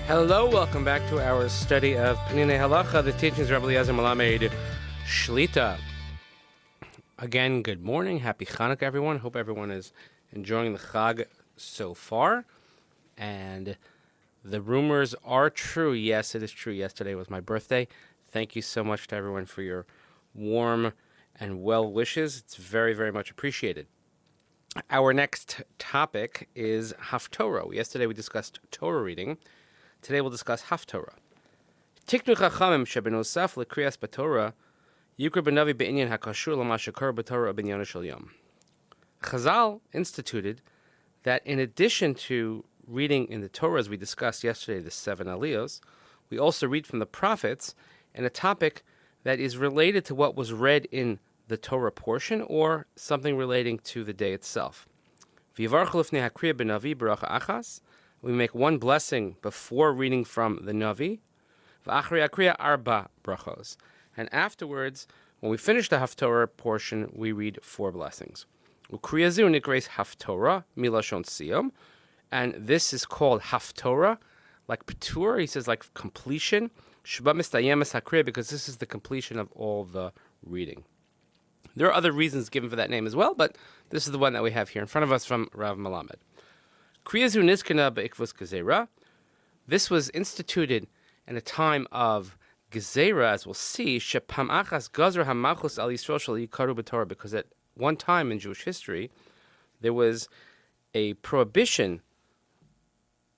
Hello, welcome back to our study of Peninei Halacha, the teachings of Rav Eliezer Melamed Shlit'a. Again, good morning, happy Chanukah, everyone. Hope everyone is enjoying the Chag so far. And the rumors are true. Yes, it is true. Yesterday was my birthday. Thank you so much to everyone for your warm and well wishes. It's very, very much appreciated. Our next topic is Haftorah. Yesterday we discussed Torah reading. Today we'll discuss Haftorah. Tiknu chachamim shebenosaf lekriyas b'Torah yikra b'navi be'inyan hakashur l'mashakar b'Torah b'inyan shel yom. Chazal instituted that in addition to reading in the Torah, as we discussed yesterday, the 7 aliyos, we also read from the prophets in a topic that is related to what was read in the Torah portion or something relating to the day itself. V'yivarch lifnei hakriya b'navi b'racha achas. We make one blessing before reading from the Navi. V'achrei hakriya arba brachos. And afterwards, when we finish the Haftorah portion, we read 4 blessings. Ukriya zu nikreis Haftorah milashon siyum. And this is called Haftorah, like Petur, he says, like completion. Shabbat mistayemes hakriya, because this is the completion of all the reading. There are other reasons given for that name as well, but this is the one that we have here in front of us from Rav Melamed. Kriyazu nizkana be'ikvus gezerah. This was instituted in a time of gezerah, as we'll see, shepam achas gazer hamachus al Yisrael shel yikaru b'Torah, because at one time in Jewish history, there was a prohibition.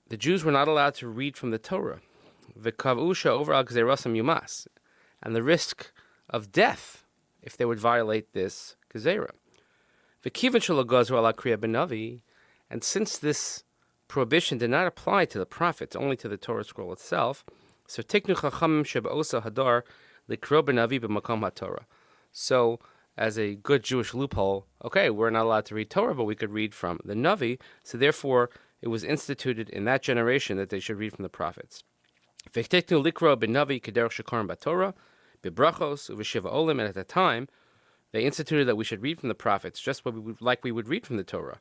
The Jews were not allowed to read from the Torah. V'kavu she'over al gezerasam yumas, and the risk of death if they would violate this gezerah. V'kivan shel gazer al kriya b'navi. And since this prohibition did not apply to the prophets, only to the Torah scroll itself, so tiknu chachamim shebe'osa hadar likro b'navi b'makom haTorah. So, as a good Jewish loophole, okay, we're not allowed to read Torah, but we could read from the Navi. So therefore, it was instituted in that generation that they should read from the prophets. V'tiknu likro b'navi kederach shekarim b'Torah b'brachos u'v'shiva olim. And at the time, they instituted that we should read from the prophets, just like we would read from the Torah,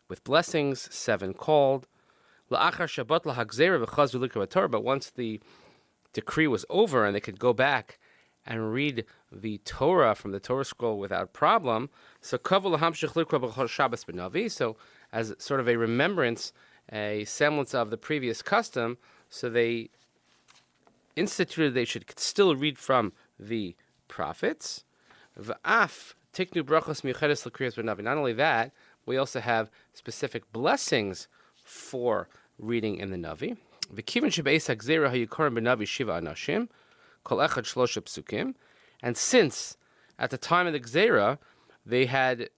with blessings, 7 called. La'achar Shabbat lahagzera v'chazu likra b'Torah. But once the decree was over and they could go back and read the Torah from the Torah scroll without problem, so kavu lahamshich likra b'chol Shabbos b'navi. So as sort of a remembrance, a semblance of the previous custom, so they instituted they should still read from the prophets. V'af tiknu brachos miuchedes l'kriyas b'navi. Not only that, we also have specific blessings for reading in the Navi. V'kivan shebeis hagzera hayukarim b'navi shiva anashim, kol echad shlosha psukim. And since at the time of the Gzera, they had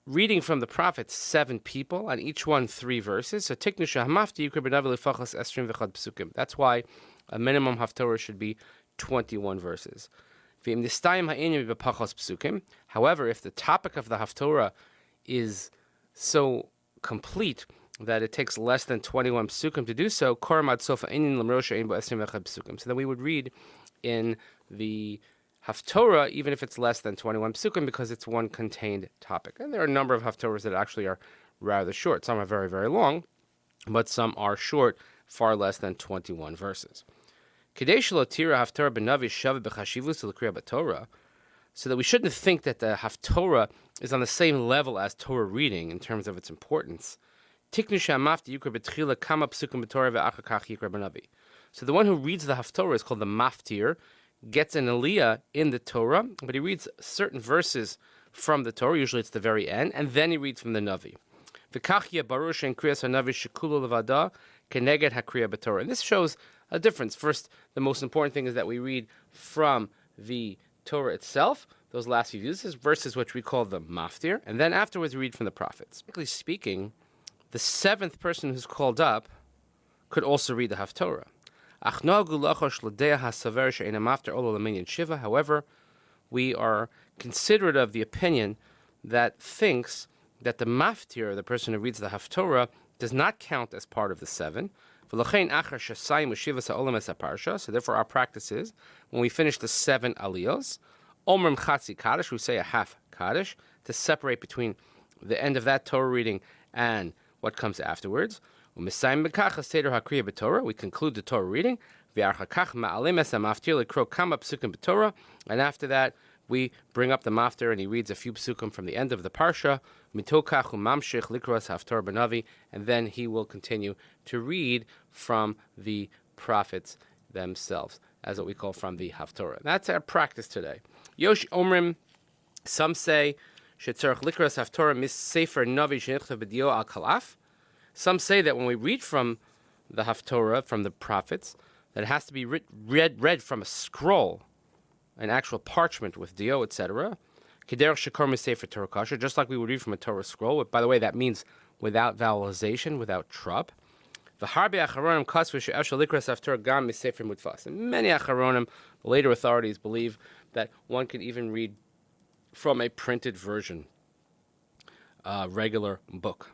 reading from the prophets 7 people, and each one 3 verses. So tiknu shehamafti yukar b'navi lefachas esrim v'chad psukim. That's why a minimum Haftorah should be 21 verses. V'im nistayim ha'inyan b'pachos psukim. However, if the topic of the Haftorah is so complete that it takes less than 21 psukim to do so, so then we would read in the Haftorah even if it's less than 21 psukim, because it's one contained topic. And there are a number of Haftorahs that actually are rather short. Some are very, very long, but some are short, far less than 21 verses. So that we shouldn't think that the Haftorah is on the same level as Torah reading in terms of its importance. So the one who reads the Haftorah is called the maftir, gets an aliyah in the Torah, but he reads certain verses from the Torah, usually it's the very end, and then he reads from the Navi. And this shows a difference. First, the most important thing is that we read from the Torah itself, those last few verses which we call the maftir, and then afterwards we read from the prophets. Strictly speaking, the 7th person who's called up could also read the Haftorah. However, we are considerate of the opinion that thinks that the maftir, the person who reads the Haftorah, does not count as part of the 7. So therefore our practice is, when we finish the 7 aliyos, Omrim Chatzi Kaddish, we say a half Kaddish, to separate between the end of that Torah reading and what comes afterwards. We conclude the Torah reading. And after that, we bring up the maftir and he reads a few psukim from the end of the parsha. And then he will continue to read from the prophets themselves, as what we call from the Haftorah. That's our practice today. Yosh Omrim, some say, Shetzarach Likras Haftorah mis Sefer Navi Shenichtav B'dio al Kalaf. Some say that when we read from the Haftorah, from the prophets, that it has to be read from a scroll, an actual parchment with dio, etc. Kederach Shekor mis Sefer Torah Kasher, just like we would read from a Torah scroll. By the way, that means without vowelization, without trup. And many Acharonim, the later authorities, believe that one can even read from a printed version, a regular book.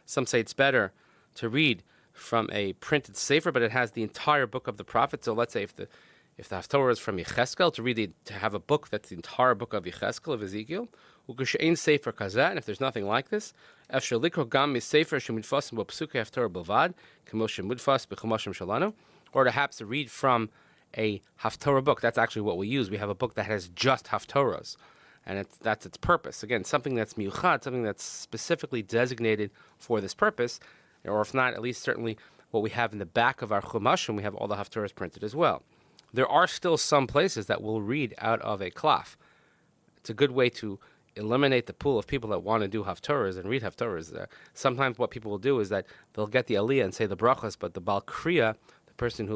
Some say it's better to read from a printed sefer, but it has the entire book of the prophet. So let's say if the Haftorah is from Yecheskel, to have a book that's the entire book of Yecheskel, of Ezekiel. And if there's nothing like this, or perhaps to read from a Haftorah book. That's actually what we use. We have a book that has just Haftorahs, and that's its purpose. Again, something that's miuchad, something that's specifically designated for this purpose, or if not, at least certainly what we have in the back of our Chumashim, we have all the Haftorahs printed as well. There are still some places that will read out of a klaf. It's a good way to eliminate the pool of people that want to do Haftorahs and read Haftorahs. Sometimes what people will do is that they'll get the aliyah and say the brachas, but the Bal Kriya, the person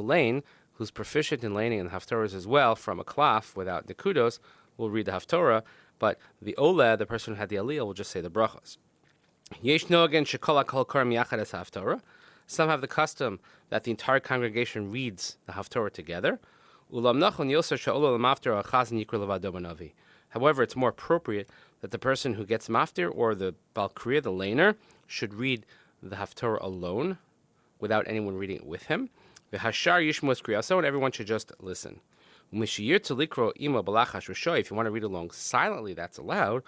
who's proficient in laning and Haftorahs as well, from a klaf without nekudos, will read the Haftorah, but the Oleh, the person who had the aliyah, will just say the brachas. Yeshno again shekol hakol korim yachad es Haftorah. Some have the custom that the entire congregation reads the Haftorah together. However, it's more appropriate that the person who gets maftir, or the Bal Kriya, the laner, should read the Haftorah alone, without anyone reading it with him. And everyone should just listen. If you want to read along silently, that's allowed,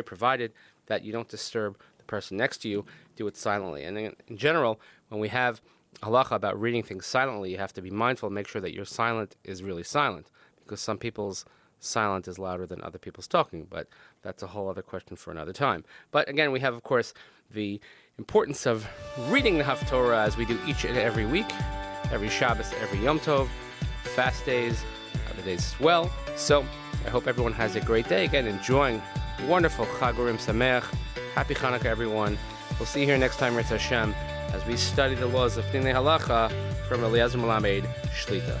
provided that you don't disturb the person next to you. Do it silently. And in general, when we have halacha about reading things silently, you have to be mindful and make sure that your silent is really silent, because some people's silent is louder than other people's talking, but that's a whole other question for another time. But again, we have, of course, the importance of reading the Haftorah as we do each and every week, every Shabbos, every Yom Tov, fast days, other days as well. So I hope everyone has a great day. Again, enjoying wonderful Chag Urim Sameach. Happy Hanukkah, everyone. We'll see you here next time, Ritz Hashem, as we study the laws of Peninei Halacha from Rav Eliezer Melamed Shlit'a.